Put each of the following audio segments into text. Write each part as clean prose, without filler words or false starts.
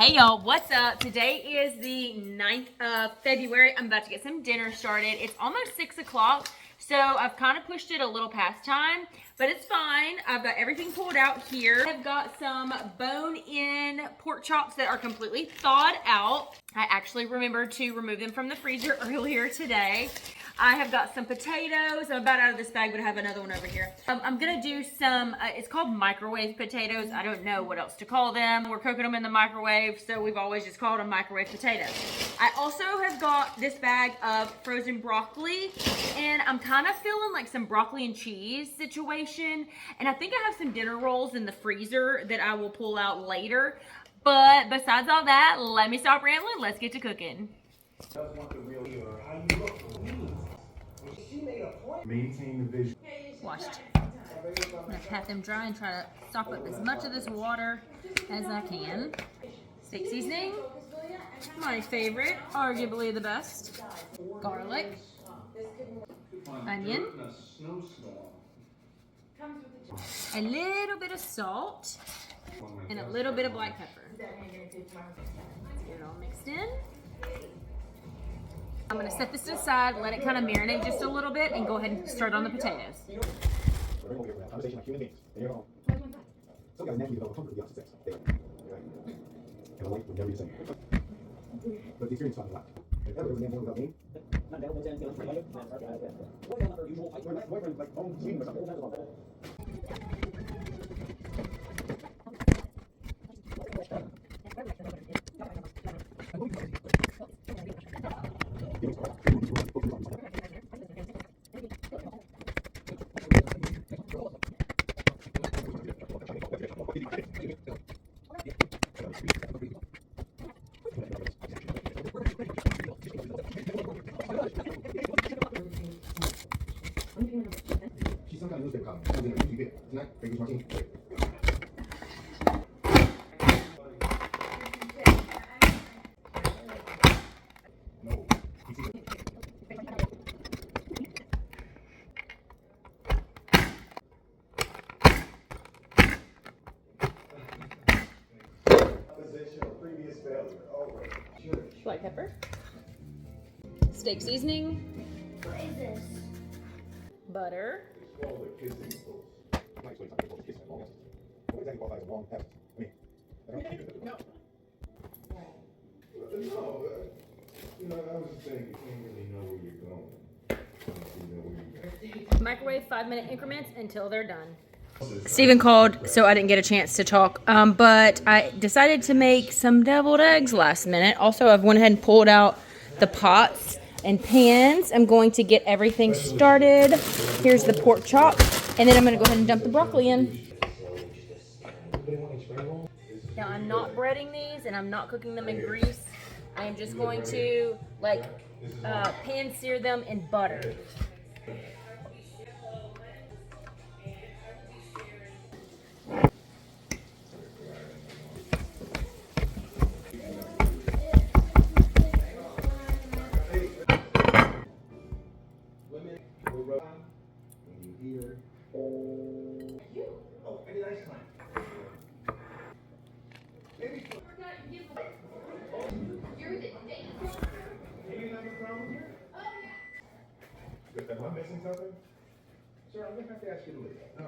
Hey y'all, what's up? Today is the 9th of February. I'm about to get some dinner started. It's almost 6 o'clock, so I've kind of pushed it a little past time, but it's fine. I've got everything pulled out here. I've got some bone-in pork chops that are completely thawed out. I actually remembered to remove them from the freezer earlier today. I have got some potatoes. I'm about out of this bag, but I have another one over here. I'm gonna do some, it's called microwave potatoes. I don't know what else to call them. We're cooking them in the microwave, so we've always just called them microwave potatoes. I also have got this bag of frozen broccoli, and I'm kind of feeling like some broccoli and cheese situation. And I think I have some dinner rolls in the freezer that I will pull out later. But besides all that, let me stop rambling. Let's get to cooking. Maintain the vision. Washed. I'm gonna pat them dry and try to sop up as much of this water as I can. Steak seasoning, my favorite, arguably the best. Garlic, onion, a little bit of salt, and a little bit of black pepper. Let's get it all mixed in. I'm gonna set this aside, let it kind of marinate just a little bit, and go ahead and start on the potatoes. Black pepper, steak seasoning, What is this? butter, microwave 5-minute increments until they're done. Steven called, so I didn't get a chance to talk, but I decided to make some deviled eggs last minute. Also, I've went ahead and pulled out the pots and pans. I'm going to get everything started. Here's the pork chop, and then I'm going to go ahead and dump the broccoli in. Now, I'm not breading these, and I'm not cooking them in grease. I am just going to, pan sear them in butter. Am I missing something? Sir, I'm going to have to ask you to leave. No.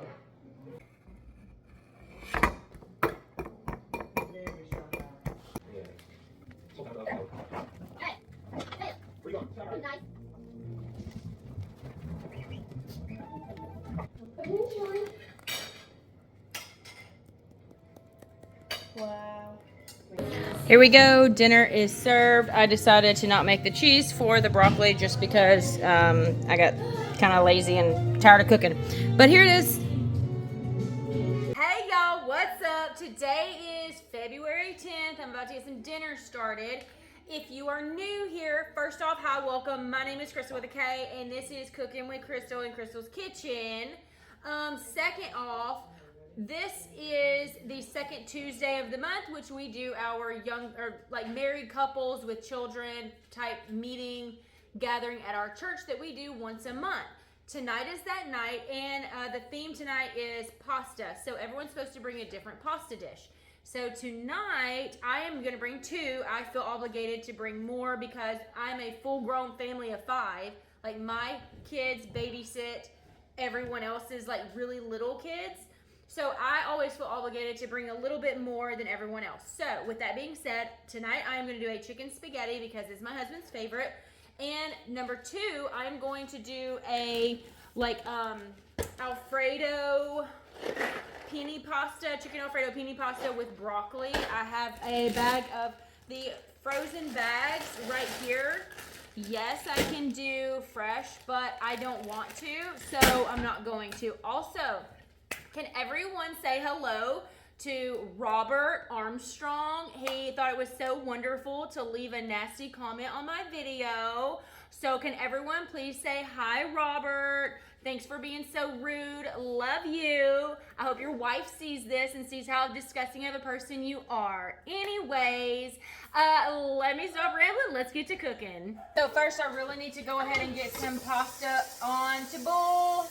Wow. Here we go. Dinner is served. I decided to not make the cheese for the broccoli just because I got kind of lazy and tired of cooking. But here it is. Hey y'all, what's up? Today is February 10th. I'm about to get some dinner started. If you are new here, first off, hi, welcome. My name is Krystal with a K, and this is Cooking with Krystal in Krystal's Kitchen. Second off, this is the second Tuesday of the month, which we do our married couples with children type meeting gathering at our church that we do once a month. Tonight is that night, and the theme tonight is pasta. So everyone's supposed to bring a different pasta dish. So tonight, I am going to bring 2. I feel obligated to bring more because I'm a full-grown family of 5. Like, my kids babysit everyone else's, like, really little kids. So I always feel obligated to bring a little bit more than everyone else. So with that being said, tonight I am going to do a chicken spaghetti because it's my husband's favorite. And number 2, I'm going to do a, like, Alfredo penne pasta, chicken Alfredo penne pasta with broccoli. I have a bag of the frozen bags right here. Yes, I can do fresh, but I don't want to, so I'm not going to. Also, can everyone say hello to Robert Armstrong? He thought it was so wonderful to leave a nasty comment on my video. So can everyone please say hi, Robert? Thanks for being so rude. Love you. I hope your wife sees this and sees how disgusting of a person you are. Anyways, let me stop rambling. Let's get to cooking. So first, I really need to go ahead and get some pasta on to boil.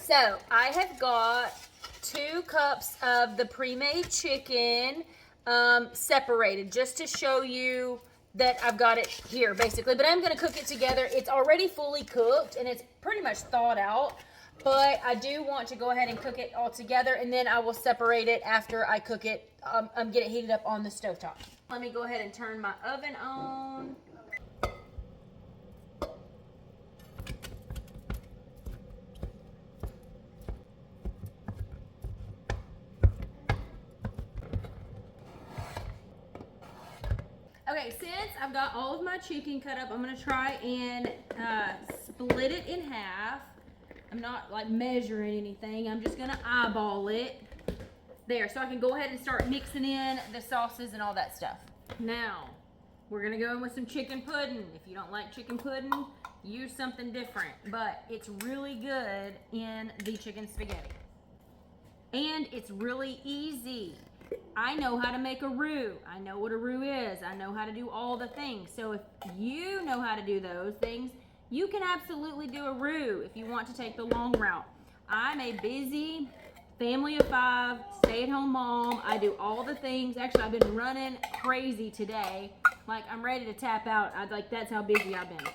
So I have got 2 cups of the pre-made chicken separated just to show you that I've got it here basically, but I'm going to cook it together. It's already fully cooked and it's pretty much thawed out, but I do want to go ahead and cook it all together, and then I will separate it after I cook it, get it heated up on the stovetop. Let me go ahead and turn my oven on. Okay, since I've got all of my chicken cut up, I'm gonna try and split it in half. I'm not like measuring anything. I'm just gonna eyeball it there, so I can go ahead and start mixing in the sauces and all that stuff. Now, we're gonna go in with some chicken pudding. If you don't like chicken pudding, use something different, but it's really good in the chicken spaghetti. And it's really easy. I know how to make a roux. I know what a roux is. I know how to do all the things. So if you know how to do those things, you can absolutely do a roux if you want to take the long route. I'm a busy family of 5, stay-at-home mom. I do all the things. Actually, I've been running crazy today. Like, I'm ready to tap out. That's how busy I've been.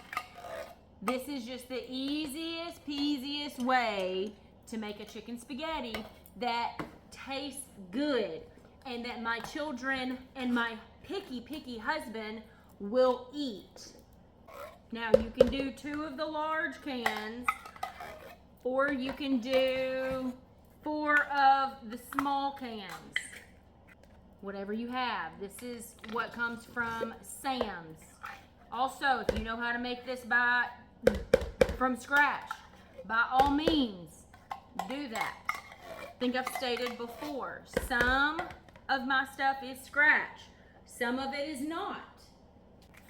This is just the easiest, peasiest way to make a chicken spaghetti that tastes good and that my children and my picky husband will eat. Now, you can do 2 of the large cans, or you can do 4 of the small cans. Whatever you have. This is what comes from Sam's. Also, if you know how to make this from scratch, by all means, do that. I think I've stated before, some of my stuff is scratch. Some of it is not.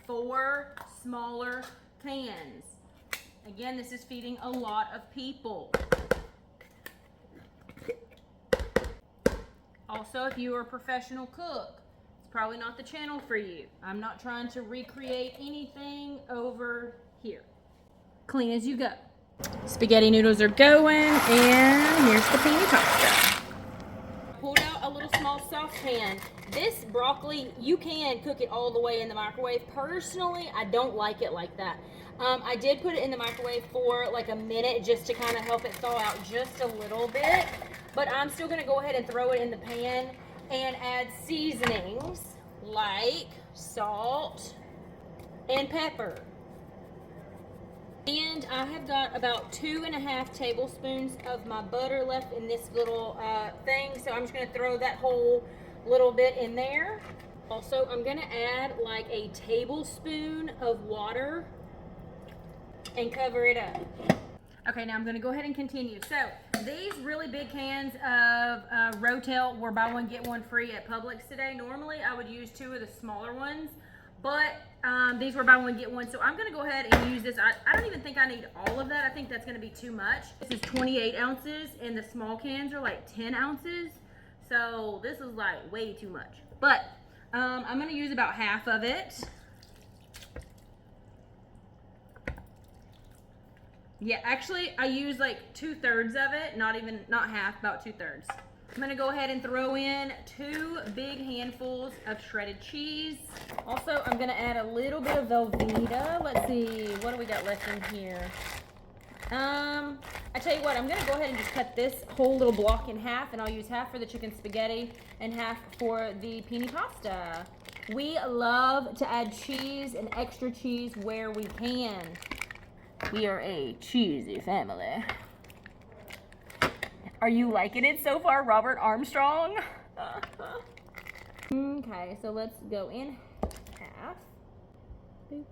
4 smaller cans. Again, this is feeding a lot of people. Also, if you are a professional cook, it's probably not the channel for you. I'm not trying to recreate anything over here. Clean as you go. Spaghetti noodles are going, and here's the penne pasta. Pulled out a little small saucepan. This broccoli, you can cook it all the way in the microwave. Personally, I don't like it like that. I did put it in the microwave for like a minute just to kind of help it thaw out just a little bit. But I'm still going to go ahead and throw it in the pan and add seasonings like salt and pepper. And I have got about 2.5 tablespoons of my butter left in this little thing. So I'm just going to throw that whole little bit in there. Also, I'm going to add like a tablespoon of water and cover it up. Okay, now I'm going to go ahead and continue. So these really big cans of Rotel were buy one, get one free at Publix today. Normally, I would use 2 of the smaller ones, but these were buy one, get one. So I'm going to go ahead and use this. I don't even think I need all of that. I think that's going to be too much. This is 28 ounces, and the small cans are like 10 ounces. So this is like way too much. But I'm going to use about half of it. Yeah, actually, I use like 2/3 of it, not half, about 2/3. I'm gonna go ahead and throw in 2 big handfuls of shredded cheese. Also, I'm gonna add a little bit of Velveeta. Let's see, what do we got left in here? I tell you what, I'm gonna go ahead and just cut this whole little block in half, and I'll use half for the chicken spaghetti and half for the pini pasta. We love to add cheese and extra cheese where we can. We are a cheesy family. Are you liking it so far, Robert Armstrong? Okay, so let's go in half. Boop.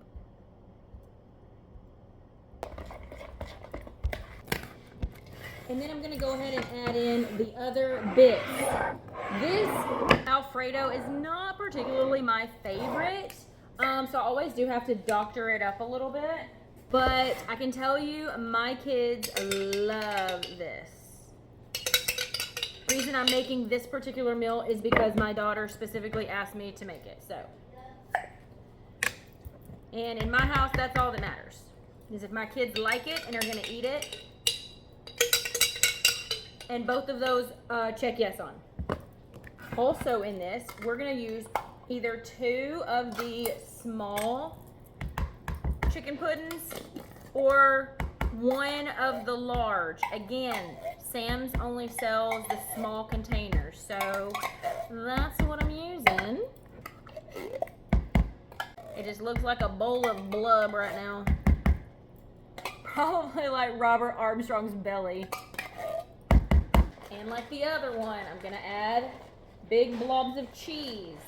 And then I'm gonna go ahead and add in the other bits. This Alfredo is not particularly my favorite, so I always do have to doctor it up a little bit. But I can tell you, my kids love this. The reason I'm making this particular meal is because my daughter specifically asked me to make it, so. And in my house, that's all that matters, is if my kids like it and are gonna eat it. And both of those check yes on. Also in this, we're gonna use either 2 of the small chicken puddings or 1 of the large. Again, Sam's only sells the small containers, so that's what I'm using. It just looks like a bowl of blub right now. Probably like Robert Armstrong's belly. And like the other one, I'm gonna add big blobs of cheese.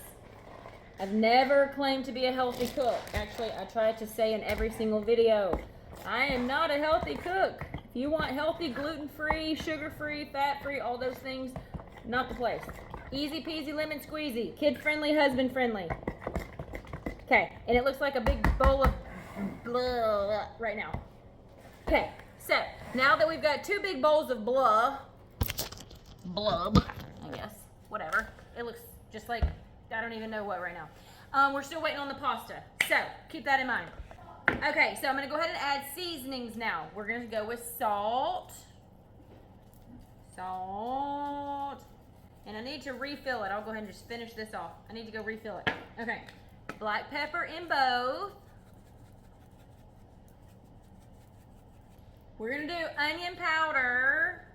I've never claimed to be a healthy cook. Actually, I try to say in every single video, I am not a healthy cook. If you want healthy, gluten-free, sugar-free, fat-free, all those things, not the place. Easy peasy, lemon squeezy, kid-friendly, husband-friendly. Okay, and it looks like a big bowl of blah right now. Okay, so now that we've got 2 big bowls of blub, I guess, whatever. It looks just like, I don't even know what right now. We're still waiting on the pasta, so keep that in mind. Okay, so I'm gonna go ahead and add seasonings now. We're gonna go with salt. And I need to refill it. I'll go ahead and just finish this off. I need to go refill it. Okay, black pepper in both. We're gonna do onion powder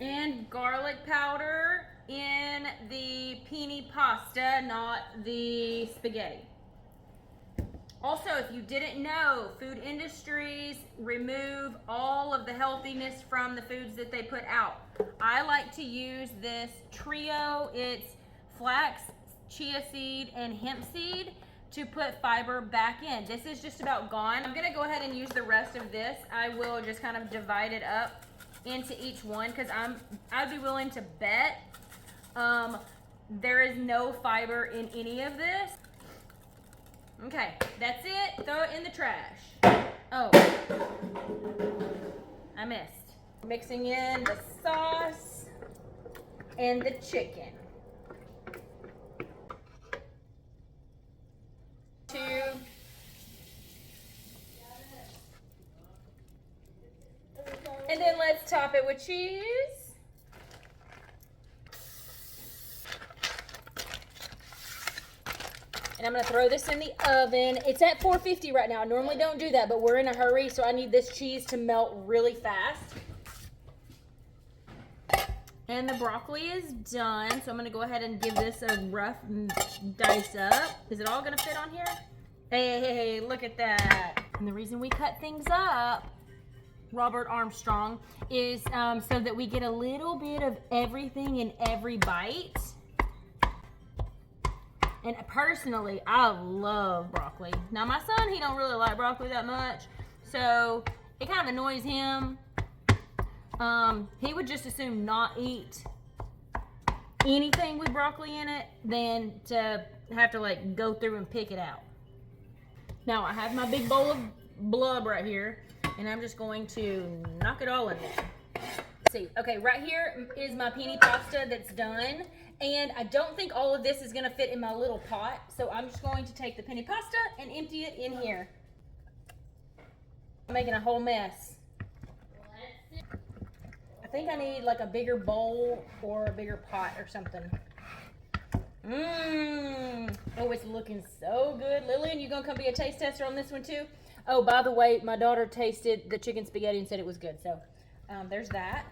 and garlic powder in the pini pasta, not the spaghetti. Also, if you didn't know, food industries remove all of the healthiness from the foods that they put out. I like to use this trio. It's flax, chia seed, and hemp seed to put fiber back in. This is just about gone. I'm gonna go ahead and use the rest of this. I will just kind of divide it up into each one because I'd be willing to bet there is no fiber in any of this. Okay, that's it. Throw it in the trash. Oh, I missed. Mixing in the sauce and the chicken. 2. And then let's top it with cheese. And I'm gonna throw this in the oven. It's at 450 right now. I normally don't do that, but we're in a hurry, so I need this cheese to melt really fast. And the broccoli is done, so I'm gonna go ahead and give this a rough dice up. Is it all gonna fit on here? Hey, look at that. And the reason we cut things up, Robert Armstrong, is so that we get a little bit of everything in every bite. And personally, I love broccoli. Now my son, he don't really like broccoli that much, so it kind of annoys him. He would just assume not eat anything with broccoli in it than to have to like go through and pick it out. Now I have my big bowl of blub right here, and I'm just going to knock it all in there. Let's see, okay, right here is my pini pasta that's done. And I don't think all of this is gonna fit in my little pot, so I'm just going to take the pini pasta and empty it in here. I'm making a whole mess. I think I need like a bigger bowl or a bigger pot or something. Oh, it's looking so good. Lillian, you gonna come be a taste tester on this one too? Oh, by the way, my daughter tasted the chicken spaghetti and said it was good. So there's that.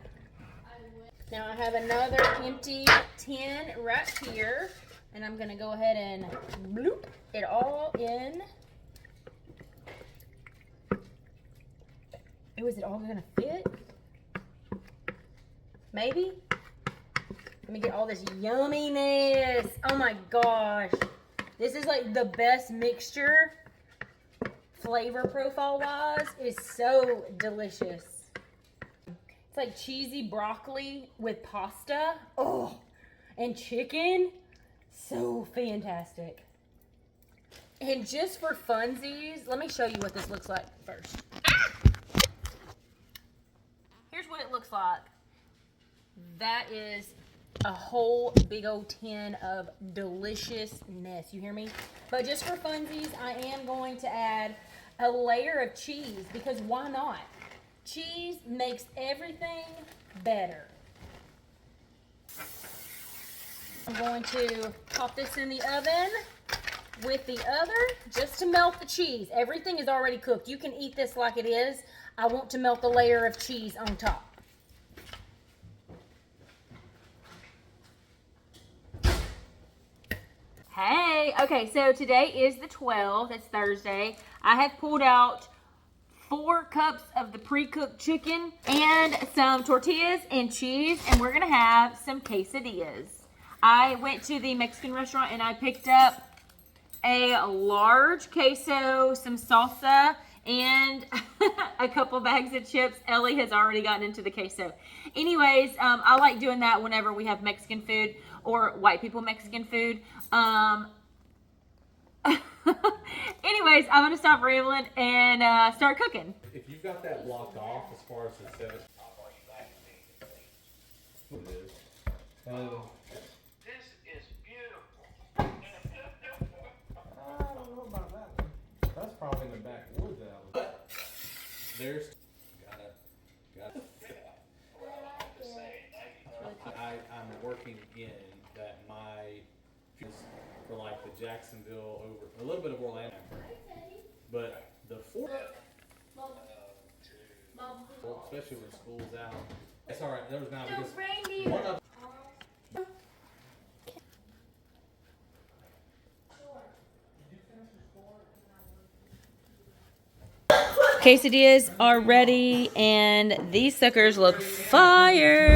Now I have another empty tin right here. And I'm gonna go ahead and bloop it all in. Oh, is it all gonna fit? Maybe? Let me get all this yumminess. Oh my gosh. This is like the best mixture, flavor profile wise. It is so delicious. It's like cheesy broccoli with pasta. Oh, and chicken. So fantastic. And just for funsies, let me show you what this looks like first. Here's what it looks like. That is a whole big old tin of deliciousness. You hear me? But just for funsies, I am going to add a layer of cheese because why not? Cheese makes everything better. I'm going to pop this in the oven with the other just to melt the cheese. Everything is already cooked. You can eat this like it is. I want to melt the layer of cheese on top. Hey, okay, so today is the 12th. It's Thursday. I have pulled out 4 cups of the pre-cooked chicken and some tortillas and cheese, and we're gonna have some quesadillas. I went to the Mexican restaurant and I picked up a large queso, some salsa, and a couple bags of chips. Ellie has already gotten into the queso. Anyways, I like doing that whenever we have Mexican food or white people Mexican food. Anyways, I'm gonna stop rambling and start cooking. If you've got that blocked off as far as the 7, This is beautiful. I don't know about that one. That's probably in the backwoods that I was. There's got it. I'm working in that my for like the Jacksonville over a little bit of Orlando, but the 4th, especially when school's out. It's all right. There was not because one of Quesadillas are ready, and these suckers look fire.